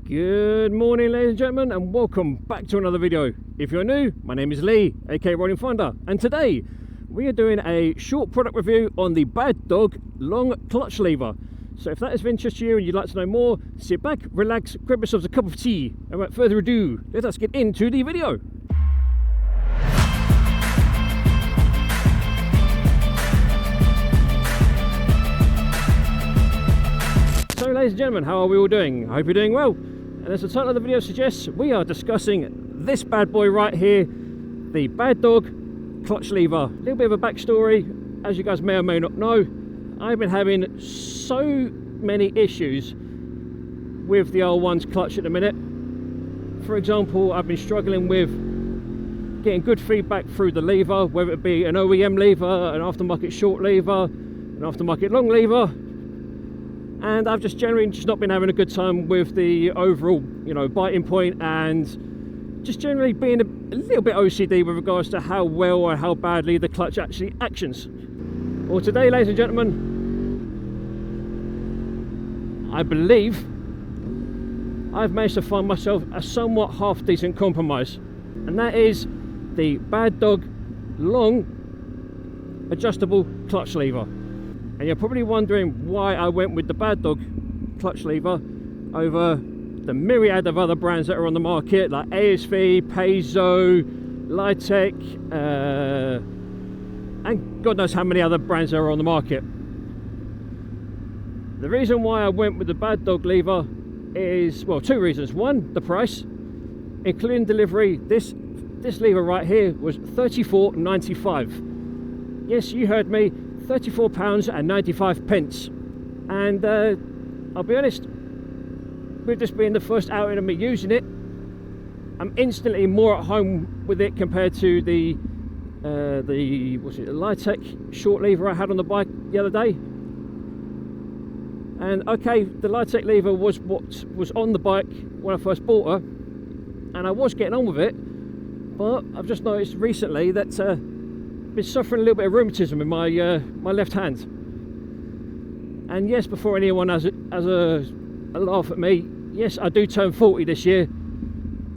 Good morning, ladies and gentlemen, and welcome back to another video. If you're new, my name is Lee, aka Rollin Thunder, and today we are doing a short product review on the Bad Dog long clutch lever. So if that is of interest to you and you'd like to know more, sit back, relax, grab yourselves a cup of tea, and without further ado, let us get into the video. So ladies and gentlemen, how are we all doing? I hope you're doing well. And as the title of the video suggests, we are discussing this bad boy right here, the Bad Dog clutch lever. A little bit of a backstory, as you guys may or may not know, I've been having so many issues with the R1's clutch at the minute. For example, I've been struggling with getting good feedback through the lever, whether it be an OEM lever, an aftermarket short lever, an aftermarket long lever. And I've just generally not been having a good time with the overall, biting point, and just generally being a little bit OCD with regards to how well or how badly the clutch actually actions. Well, today, ladies and gentlemen, I believe I've managed to find myself a somewhat half-decent compromise, and that is the Bad Dog long adjustable clutch lever. And you're probably wondering why I went with the Bad Dog clutch lever over the myriad of other brands that are on the market, like ASV, Paizo, Litec, and God knows how many other brands there are on the market. The reason why I went with the Bad Dog lever is, well, two reasons. One, the price, including delivery. This lever right here was £34.95. Yes, you heard me. £34.95, and I'll be honest, with this being the first outing of me using it, I'm instantly more at home with it compared to the Litec short lever I had on the bike the other day. And okay, the Litec lever was what was on the bike when I first bought her, and I was getting on with it, but I've just noticed recently that been suffering a little bit of rheumatism in my my left hand. And yes, before anyone has a laugh at me, yes, I do turn 40 this year.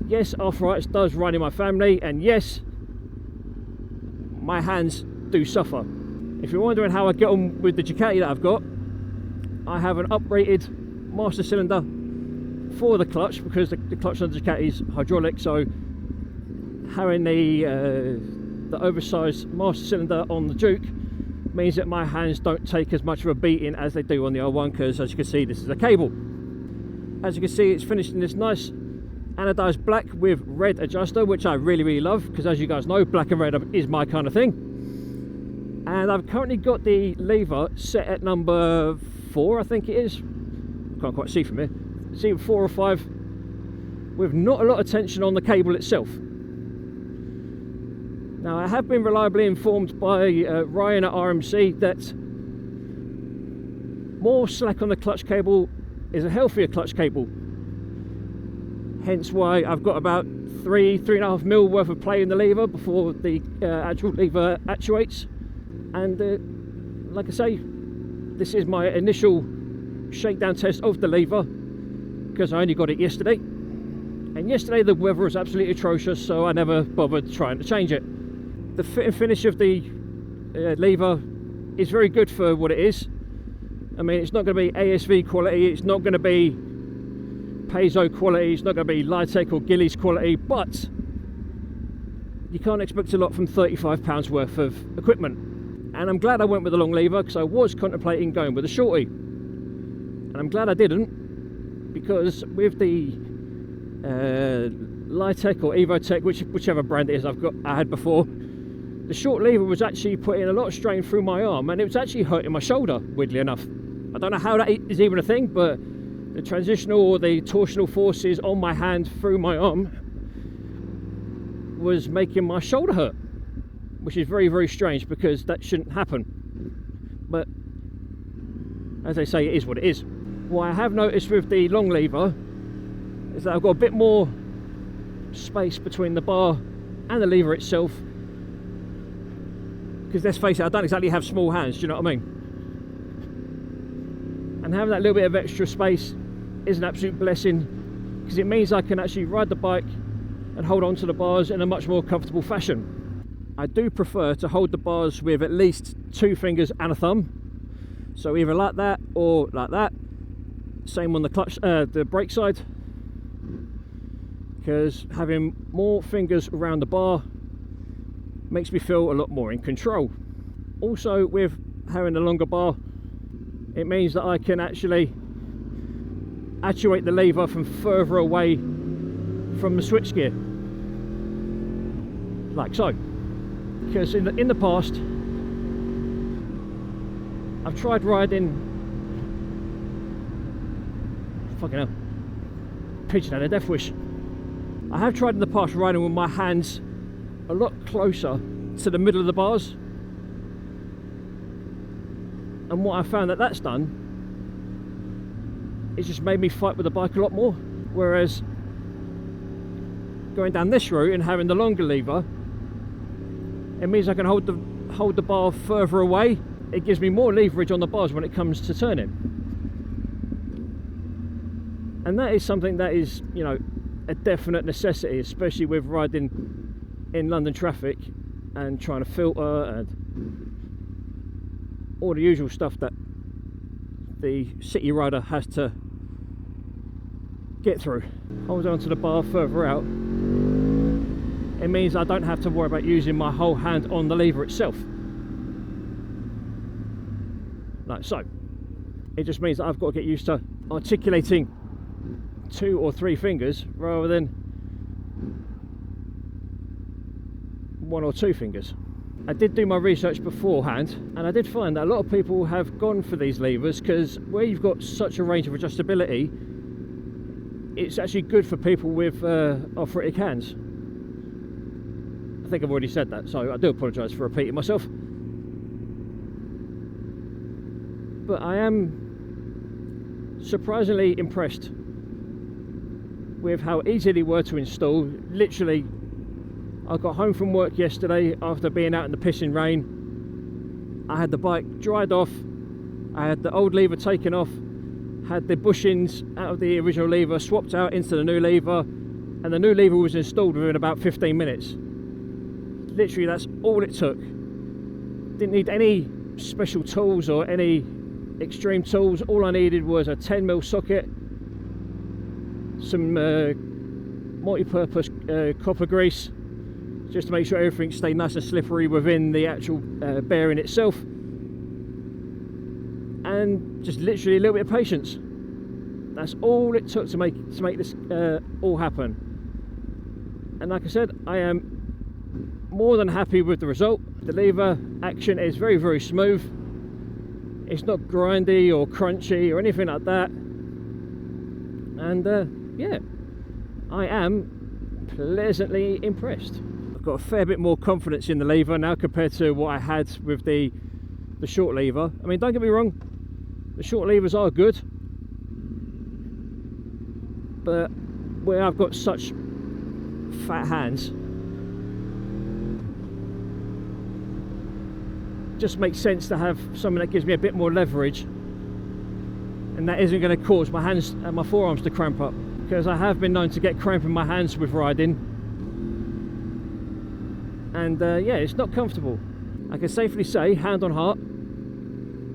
Yes, arthritis does run in my family, and yes, my hands do suffer. If you're wondering how I get on with the Ducati that I've got, I have an uprated master cylinder for the clutch, because the clutch on the Ducati is hydraulic, so having the oversized master cylinder on the Duke means that my hands don't take as much of a beating as they do on the R1, because as you can see, this is a cable. As you can see, it's finished in this nice anodized black with red adjuster, which I really love, because as you guys know, black and red is my kind of thing. And I've currently got the lever set at number 4, I think it is. Can't quite see from here. It's either 4 or 5, with not a lot of tension on the cable itself. Now, I have been reliably informed by Ryan at RMC that more slack on the clutch cable is a healthier clutch cable. Hence why I've got about 3.5 mil worth of play in the lever before the actual lever actuates. And like I say, this is my initial shakedown test of the lever, because I only got it yesterday. And yesterday the weather was absolutely atrocious, so I never bothered trying to change it. The fit and finish of the lever is very good for what it is. I mean, it's not going to be ASV quality, it's not going to be Paizo quality, it's not going to be Litec or Gillies quality, but you can't expect a lot from £35 worth of equipment. And I'm glad I went with the long lever, because I was contemplating going with a shorty. And I'm glad I didn't, because with the Litec or Evotech, whichever brand it is I had before, the short lever was actually putting a lot of strain through my arm, and it was actually hurting my shoulder, weirdly enough. I don't know how that is even a thing, but the transitional or the torsional forces on my hand through my arm was making my shoulder hurt, which is very strange, because that shouldn't happen. But as they say, it is what it is. What I have noticed with the long lever is that I've got a bit more space between the bar and the lever itself, because let's face it, I don't exactly have small hands, do you know what I mean? And having that little bit of extra space is an absolute blessing, because it means I can actually ride the bike and hold on to the bars in a much more comfortable fashion. I do prefer to hold the bars with at least 2 fingers and a thumb, so either like that or like that. Same on the clutch, the brake side, because having more fingers around the bar makes me feel a lot more in control. Also, with having a longer bar, it means that I can actually actuate the lever from further away from the switchgear, like so. Because in the past, I've tried riding, fucking hell, pigeon had a death wish. I have tried in the past riding with my hands a lot closer to the middle of the bars, and what I found that that's done, it's just made me fight with the bike a lot more. Whereas going down this route and having the longer lever, it means I can hold the bar further away. It gives me more leverage on the bars when it comes to turning, and that is something that is, you know, a definite necessity, especially with riding in London traffic and trying to filter and all the usual stuff that the city rider has to get through. Hold on to the bar further out, it means I don't have to worry about using my whole hand on the lever itself, like so. It just means that I've got to get used to articulating 2 or 3 fingers rather than 1 or 2 fingers. I did do my research beforehand, and I did find that a lot of people have gone for these levers because where you've got such a range of adjustability, it's actually good for people with arthritic hands. I think I've already said that, so I do apologise for repeating myself. But I am surprisingly impressed with how easy they were to install. Literally, I got home from work yesterday after being out in the pissing rain. I had the bike dried off, I had the old lever taken off, had the bushings out of the original lever swapped out into the new lever, and the new lever was installed within about 15 minutes. Literally, that's all it took. Didn't need any special tools or any extreme tools. All I needed was a 10mm socket, some multi-purpose copper grease, just to make sure everything stayed nice and slippery within the actual bearing itself, and just literally a little bit of patience. That's all it took to make this all happen. And like I said, I am more than happy with the result. The lever action is very, very smooth. It's not grindy or crunchy or anything like that. And yeah, I am pleasantly impressed. I've got a fair bit more confidence in the lever now compared to what I had with the short lever. I mean, don't get me wrong, the short levers are good, but where I've got such fat hands, it just makes sense to have something that gives me a bit more leverage, and that isn't going to cause my hands and my forearms to cramp up, because I have been known to get cramp in my hands with riding, and yeah, it's not comfortable. I can safely say, hand on heart,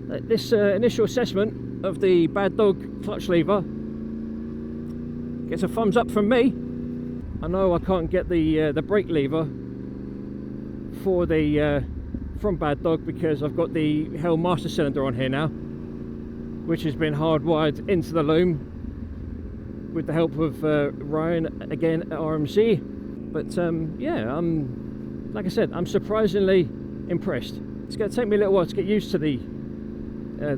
that this initial assessment of the Bad Dog clutch lever gets a thumbs up from me. I know I can't get the brake lever for the from Bad Dog because I've got the Hell Master cylinder on here now, which has been hardwired into the loom with the help of Ryan again at RMC. But yeah, like I said, I'm surprisingly impressed. It's going to take me a little while to get used to the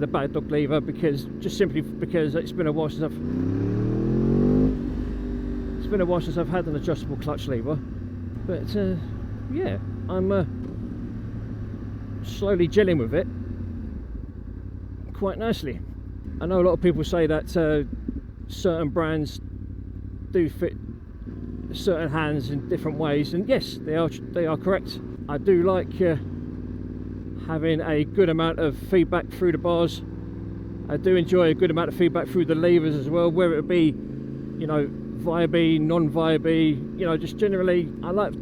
Bad Dog lever, because simply because it's been a while since I've had an adjustable clutch lever. But yeah, I'm slowly gelling with it quite nicely. I know a lot of people say that certain brands do fit certain hands in different ways, and yes, they are correct. I do like having a good amount of feedback through the bars. I do enjoy a good amount of feedback through the levers as well, whether it be, you know, vibey, non-vibey, you know, just generally I like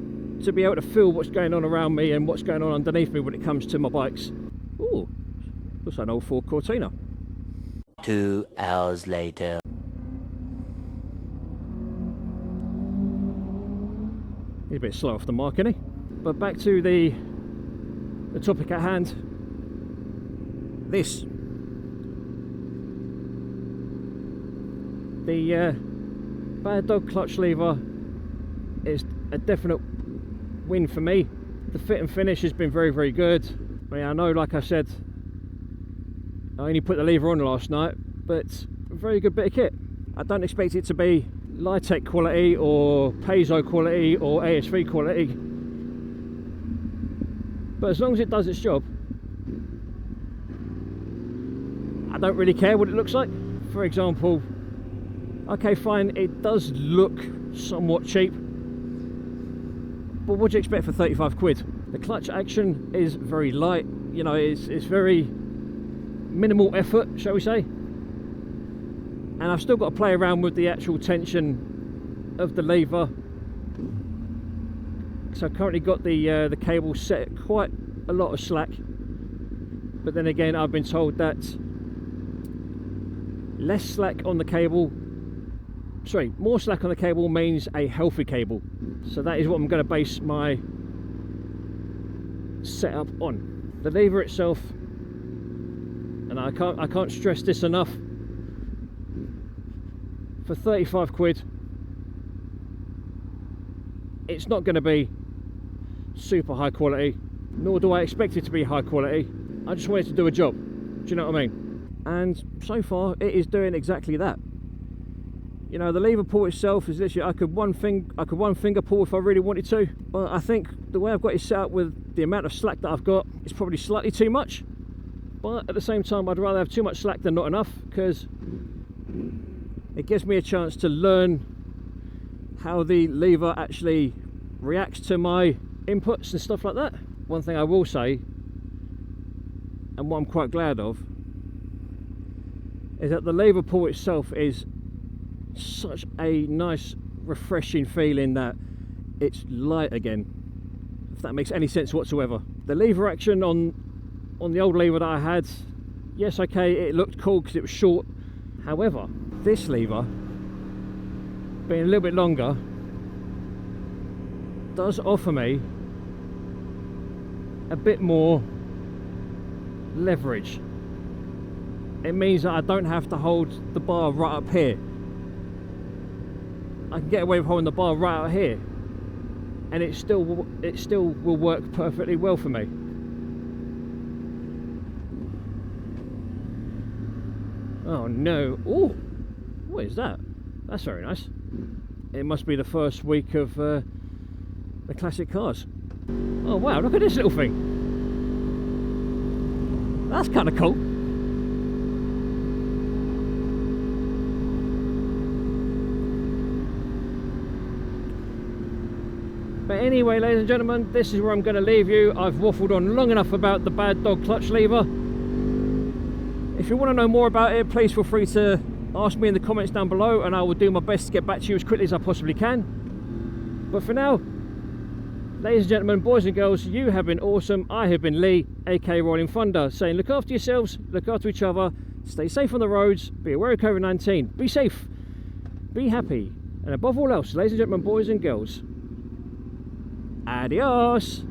to be able to feel what's going on around me and what's going on underneath me when it comes to my bikes. Ooh, looks like an old Ford Cortina. 2 hours later. He's a bit slow off the mark, isn't he? But back to the topic at hand. This. The Bad Dog clutch lever is a definite win for me. The fit and finish has been very, very good. I mean, I know, like I said, I only put the lever on last night, but a very good bit of kit. I don't expect it to be Litec quality or Paizo quality or ASV quality, but as long as it does its job, I don't really care what it looks like. For example, okay, fine, it does look somewhat cheap, but what do you expect for 35 quid? The clutch action is very light, you know, it's very minimal effort, shall we say, and I've still got to play around with the actual tension of the lever. So I've currently got the cable set at quite a lot of slack, but then again I've been told that less slack on the cable, sorry, more slack on the cable means a healthy cable. So that is what I'm going to base my setup on. The lever itself, and I can't stress this enough, for 35 quid it's not going to be super high quality, nor do I expect it to be high quality. I just want it to do a job. Do you know what I mean? And so far it is doing exactly that. You know, the lever pull itself is literally, I could one finger pull if I really wanted to, but I think the way I've got it set up with the amount of slack that I've got, it's probably slightly too much. But at the same time, I'd rather have too much slack than not enough, because it gives me a chance to learn how the lever actually reacts to my inputs and stuff like that. One thing I will say, and what I'm quite glad of, is that the lever pull itself is such a nice, refreshing feeling that it's light again, if that makes any sense whatsoever. The lever action on the old lever that I had, yes, okay, it looked cool because it was short. However, this lever, being a little bit longer, does offer me a bit more leverage. It means that I don't have to hold the bar right up here. I can get away with holding the bar right out here, and it still will work perfectly well for me. Oh no! Oh, what is that? That's very nice. It must be the first week of the classic cars. Oh wow! Look at this little thing. That's kind of cool. But anyway, ladies and gentlemen, this is where I'm going to leave you. I've waffled on long enough about the Bad Dog clutch lever. If you want to know more about it, please feel free to ask me in the comments down below, and I will do my best to get back to you as quickly as I possibly can. But for now, ladies and gentlemen, boys and girls, you have been awesome. I have been Lee, aka Rollin Thunder, saying look after yourselves, look after each other, stay safe on the roads, be aware of COVID-19, be safe, be happy, and above all else, ladies and gentlemen, boys and girls, adios.